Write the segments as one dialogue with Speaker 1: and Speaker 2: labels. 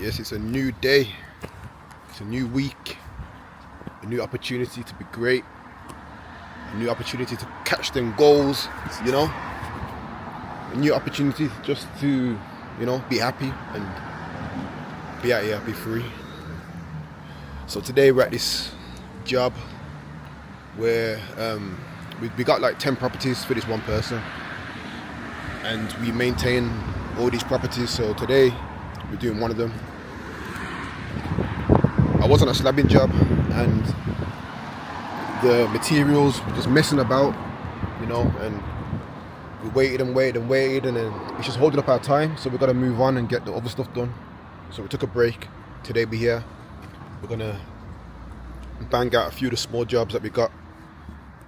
Speaker 1: Yes, it's a new day, it's a new week, a new opportunity to be great, a new opportunity to catch them goals, you know, a new opportunity just to, be happy and be out here, be free. So today we're at this job where we got like 10 properties for this one person, and we maintain all these properties. So today we're doing one of them. I was on a slabbing job and the materials were just messing about, and we waited and then it's just holding up our time, so we've got to move on and get the other stuff done. So we took a break. Today we're here. We're gonna bang out a few of the small jobs that we got,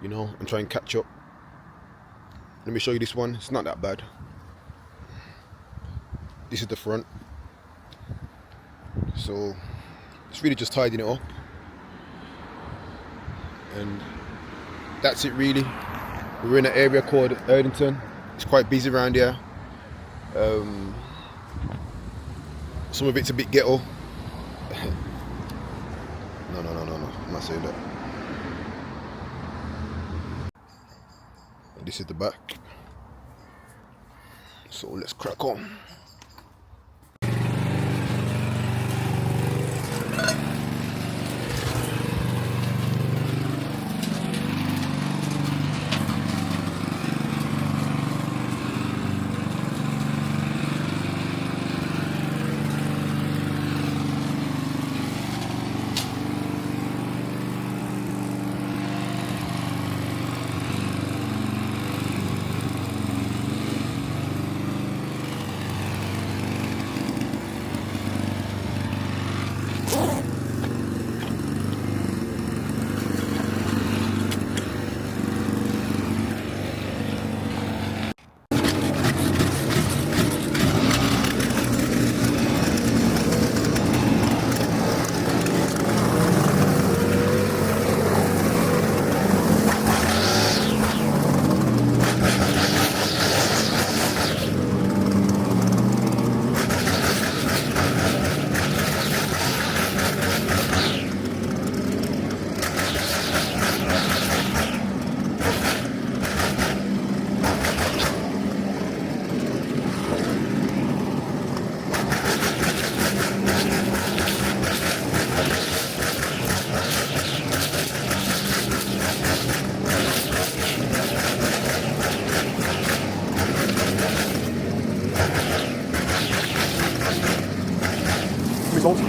Speaker 1: and try and catch up. Let me show you this one. It's not that bad. This is the front. So it's really just tidying it up, and that's it really. We're in an area called Erdington. It's quite busy around here. Some of it's a bit ghetto. No, I'm not saying that. This is the back. So let's crack on. Results.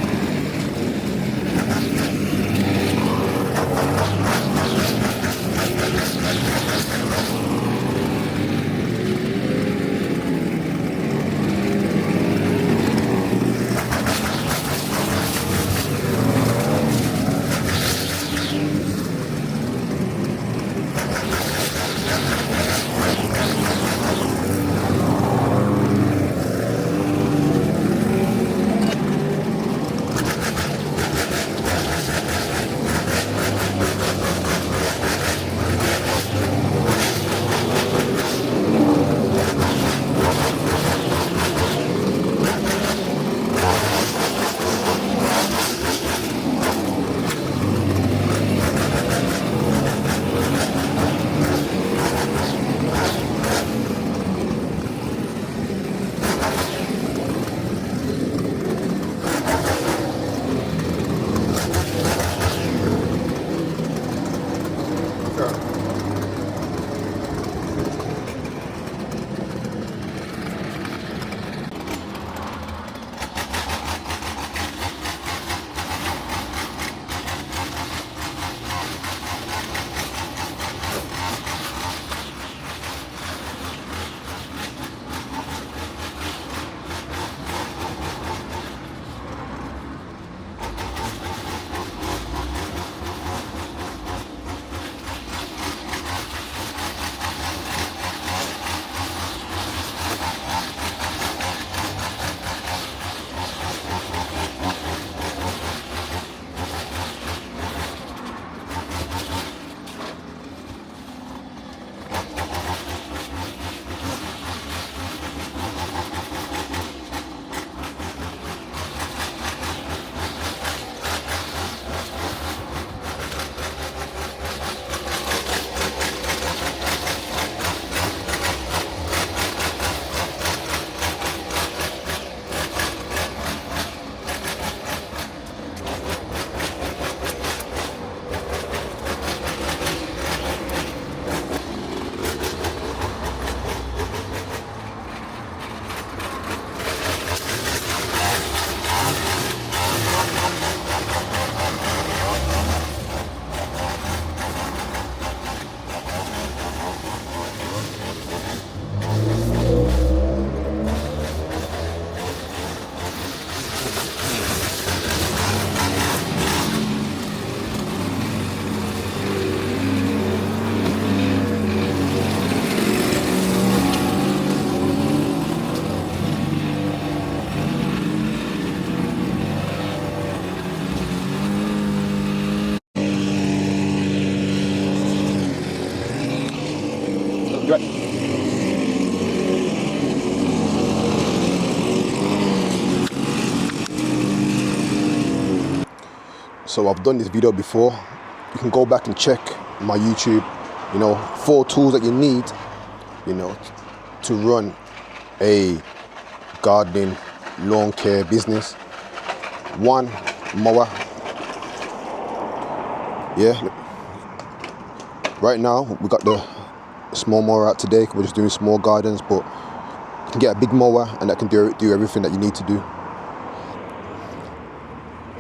Speaker 1: So I've done this video before. You can go back and check my YouTube, 4 tools that you need, to run a gardening lawn care business. 1, mower. Yeah. Right now we got the small mower out today. We're just doing small gardens, but you can get a big mower and that can do everything that you need to do.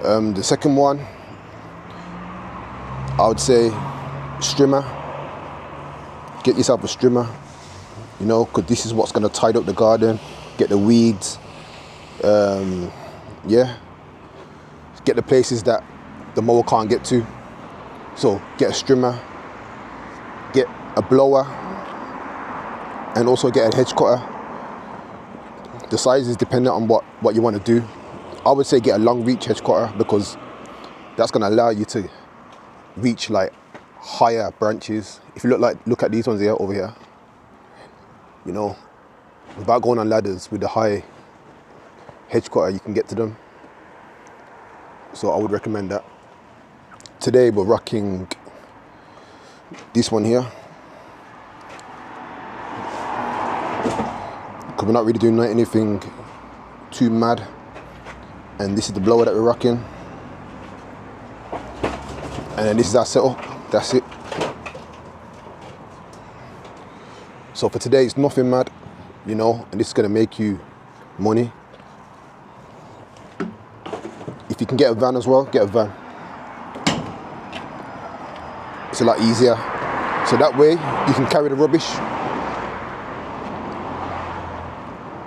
Speaker 1: The second one, I would say strimmer. Get yourself a strimmer, because this is what's going to tide up the garden, get the weeds, get the places that the mower can't get to. So get a strimmer, get a blower, and also get a hedge cutter. The size is dependent on what you want to do. I would say get a long reach hedge cutter, because that's going to allow you to reach like higher branches. If you look at these ones here, over here, without going on ladders, with the high hedge cutter you can get to them. So I would recommend that. Today we're rocking this one here, because we're not really doing anything too mad. And this is the blower that we're rocking. And then this is our setup. That's it. So for today, it's nothing mad, and this is going to make you money. If you can get a van as well, get a van. It's a lot easier. So that way, you can carry the rubbish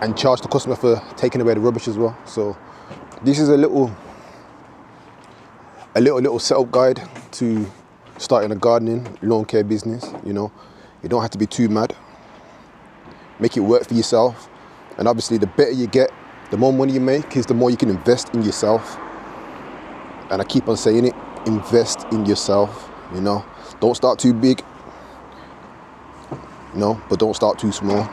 Speaker 1: and charge the customer for taking away the rubbish as well. So this is a little setup guide to starting a gardening lawn care business. You don't have to be too mad. Make it work for yourself. And obviously the better you get, the more money you make, is the more you can invest in yourself. And I keep on saying it, invest in yourself. Don't start too big, but don't start too small.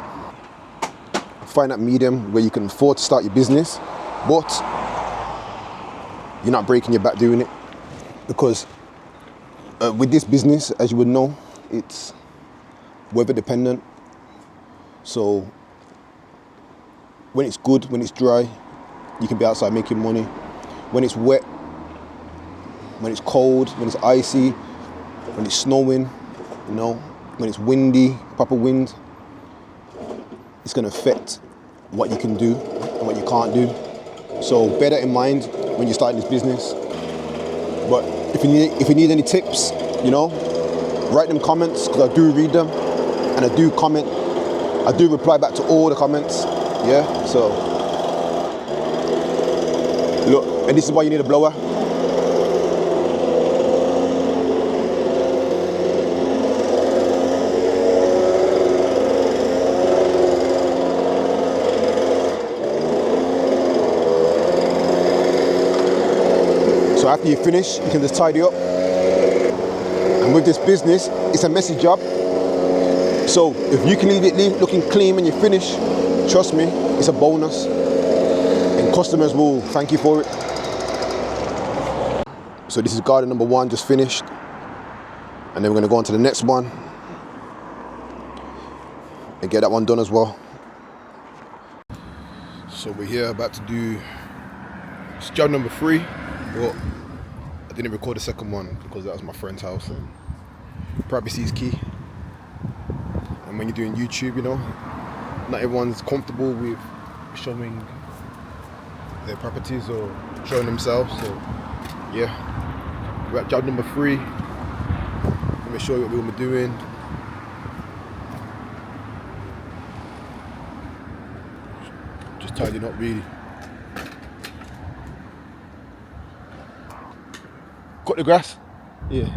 Speaker 1: Find that medium where you can afford to start your business, but you're not breaking your back doing it. Because with this business, as you would know, it's weather dependent. So when it's good, when it's dry, you can be outside making money. When it's wet, when it's cold, when it's icy, when it's snowing, when it's windy, proper wind, it's going to affect what you can do and what you can't do. So bear that in mind when you're starting this business. But if you need any tips, write them comments, because I do read them and I do comment. I do reply back to all the comments. Yeah. So look, and this is why you need a blower. So after you finish, you can just tidy up. And with this business, it's a messy job. So if you can leave it looking clean when you finish, trust me, it's a bonus. And customers will thank you for it. So this is garden number 1, just finished. And then we're going to go on to the next one and get that one done as well. So we're here about to do job number 3. Well, I didn't record the second one because that was my friend's house, and privacy is key. And when you're doing YouTube, not everyone's comfortable with showing their properties or showing themselves. So yeah, we're at job number 3. Let me show you what we're gonna be doing. Just tidying up really. Cut the grass? Yeah.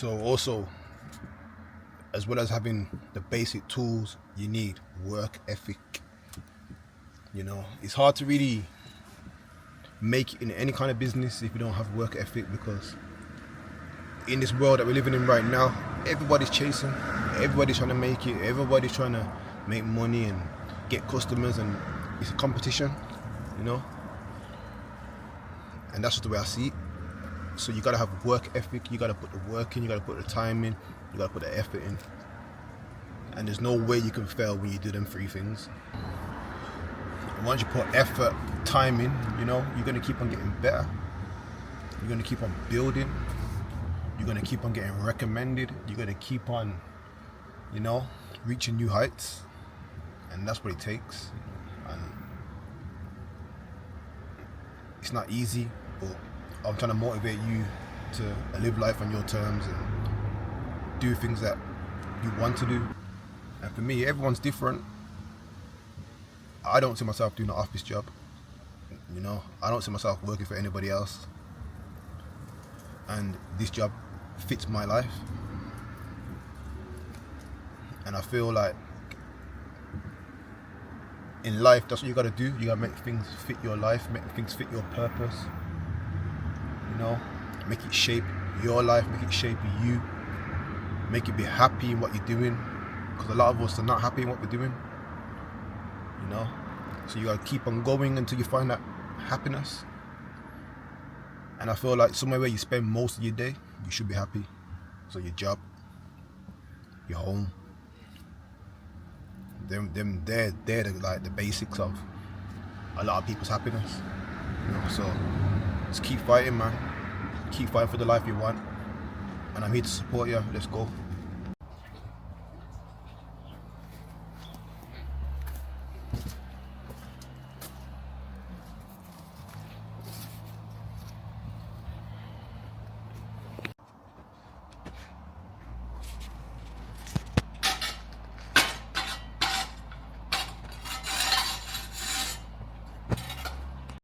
Speaker 1: So also, as well as having the basic tools, you need work ethic. You know, it's hard to really make it in any kind of business if you don't have work ethic, because in this world that we're living in right now, everybody's chasing, everybody's trying to make it, everybody's trying to make money and get customers, and it's a competition, you know. And that's just the way I see it. So you gotta have work ethic, you gotta put the work in, you gotta put the time in, you gotta put the effort in. And there's no way you can fail when you do them three things. And once you put effort, time in, you know, you're gonna keep on getting better. You're gonna keep on building. You're gonna keep on getting recommended. You're gonna keep on, you know, reaching new heights. And that's what it takes. And it's not easy, but I'm trying to motivate you to live life on your terms and do things that you want to do. And for me, everyone's different. I don't see myself doing an office job. You know, I don't see myself working for anybody else. And this job fits my life. And I feel like in life, that's what you gotta do. You gotta make things fit your life, make things fit your purpose. You know, make it shape your life, make it shape you, make you be happy in what you're doing. Because a lot of us are not happy in what we're doing. You know, so you gotta keep on going until you find that happiness. And I feel like somewhere where you spend most of your day, you should be happy. So your job, your home, they're the basics of a lot of people's happiness. You know, so just keep fighting, man. Keep fighting for the life you want. And I'm here to support you. Let's go.